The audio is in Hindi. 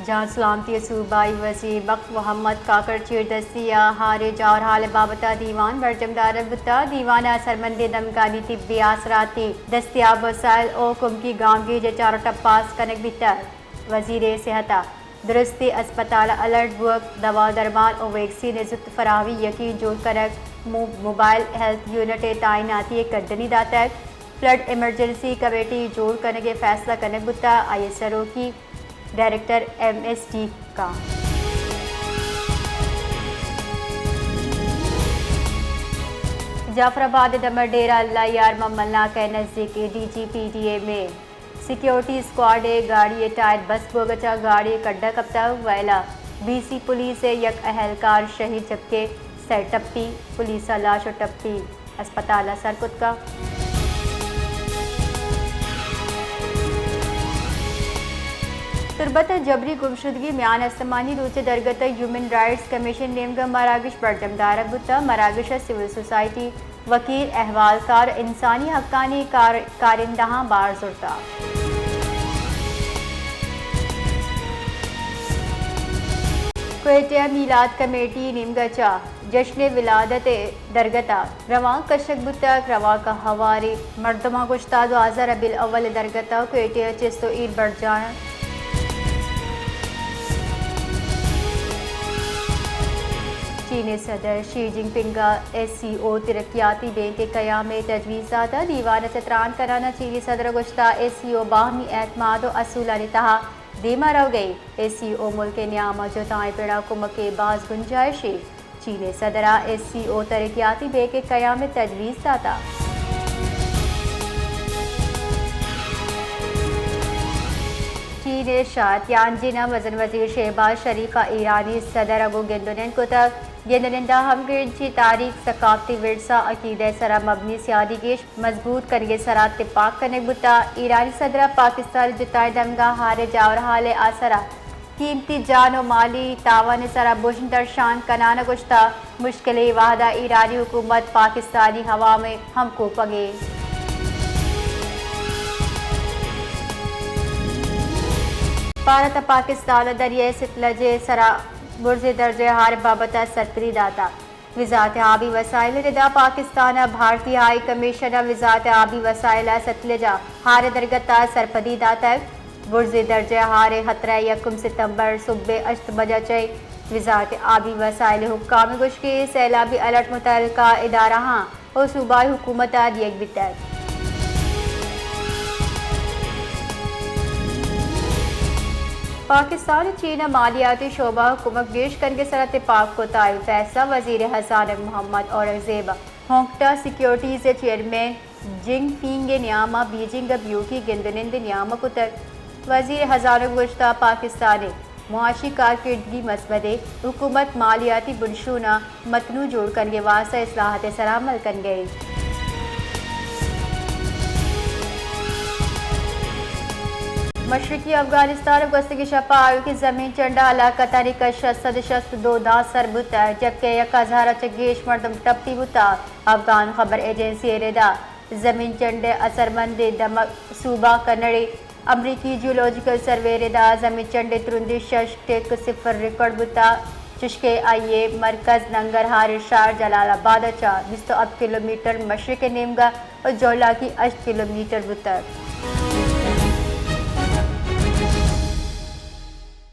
जहां सलामती सूबाई वज़ीर वक़्फ़ मोहम्मद काकर चीर दस्तिया हारे जावर हाल बाबता दीवान बरजमदार बुता दीवाना सरमंदे दमकानी तिब्बी आसराती दस्तियाब वसाइल ओ कुमकी गांव के चारों टप्पास कनक बितर वज़ीर सेहता दुरुस्ती अस्पताल अलर्ट बुक दवा दरमान और वैक्सीन जुत फरावी यकीन जोड़ कनक मोबाइल हेल्थ यूनिट तैनाती करदनी दातक फ्लड इमरजेंसी कमेटी जोड़ करने के फैसला कनक बुता ISRO की डायरेक्टर MSD का जाफराबाद दमर डेरा अल्लाह यार ममलना के नज़दीक DGPDA में सिक्योरिटी स्क्वाड गाड़ी टायर बस बोगचा गाड़ी कड्डा कप्ता वैला BC पुलिस यक अहलकार शहीद जबकि सर टप्पी पुलिस लाश टप्पी अस्पताल सरकुत का तुरबत जबरी गुमशुदगी म्यान अस्मानी रूचे दरगत ह्यूमन राइट्स कमीशन नेमगा मरागिश बरजमदार बुता मरागिश सिविल सोसाइटी वकील अहवालकार इंसानी हक्कानी कारिंदहा बार जुरता क्वेटिया मीलाद कमेटी निमगचा जश्न विलादत दरगता रवा कशक बुतक रवा का हवारी मर्दमा गुश्ता 2000 रबील अव्वल दरगता क्वेटिया चिस्तो ईद बरजान चीनी सदर शी जिनपिंग का SCO तरक्याती बैंक के क़याम में तजवीज़ात दीवान सतरान कराना चीनी सदर गुश्ता SCO बाहमी एतमाद असूला ने तहा दीमा रह गई SCO मुल्क न्यामा जोताएं पेड़ा कुम के बाज गुंजाइशी चीनी सदरा SCO तरक्याती बैंक के क़याम में तजवीज़ दाता चीन शाह त्यानजिना वजन वजीर शहबाज शरीफ का ईरानी सदर अबू गेंदुनन को तक गेंदुनंदा हमगिरची तारीख सकाफती विरसा अकीदे सरा मबनी सियादी गेश मजबूत करके सरा तिपाक करने बुता ईरानी सदरा पाकिस्तान जुताए दमगा हारे जावर हाले आसरा कीमती जान और माली तावान सरा बुशन दर्शान कनाना गुश्ता मुश्किल वाहदा ईरानी हुकूमत पाकिस्तानी हवा में हमको पगे भारत पाकिस्तान दरिया सितलजे सरा बुर्ज दर्जे हार बाबता सरपरी दाता वजारत आबी वसाइल रिदा पाकिस्तान भारतीय हाई कमीशन वजारत आबी वसाइल सतलजा हार दरगता सरपदी दातक बुर्ज दर्जे हार खतरा 1 सितंबर सुबह 8 बजे चई वजारत आबी वसाइल हुक्काम गुश के सैलाबी अलर्ट मुतलका इदारा और सूबाई हुकूमत एक बितर पाकिस्तान चीन मालियाती शोबा हुकूमत गेश करके सरत पाक को तायब फैसला वजीर हसन मोहम्मद औरंगजेब होंगटा सिक्योरिटीज चेयरमैन जिंग फिंग न्यामा बीजिंग ब्यूटी गिंदनिंद न्यामा कुतर वजीर हजारों गुश्ता पाकिस्तान मुआशी कारकर्दगी मसबदे हुकूमत मालियाती बुनशुना मतनू जोड़ करके वास्ता इस्लाहत सरामल कर गई मशरकी अफगानिस्तान गस्तगी शपा आयु की जमीन चंडा अलाका तारीख शस्त 2 दास सर बुता जबकि 1000 चगेश मर्दम टप्पी बुता अफगान खबर एजेंसी रेदा जमीन चंडे असरमंद दमक सूबा कन्नड़ी अमरीकी जियोलॉजिकल सर्वे रेदा जमीन चंडे तुरुंदी टेक 0 रिकॉर्ड बुता चुश्के आइए मरकज नंगरहार शार जलालाबाद 20 किलोमीटर मशरक नेमगा और जोला की 8 किलोमीटर बुता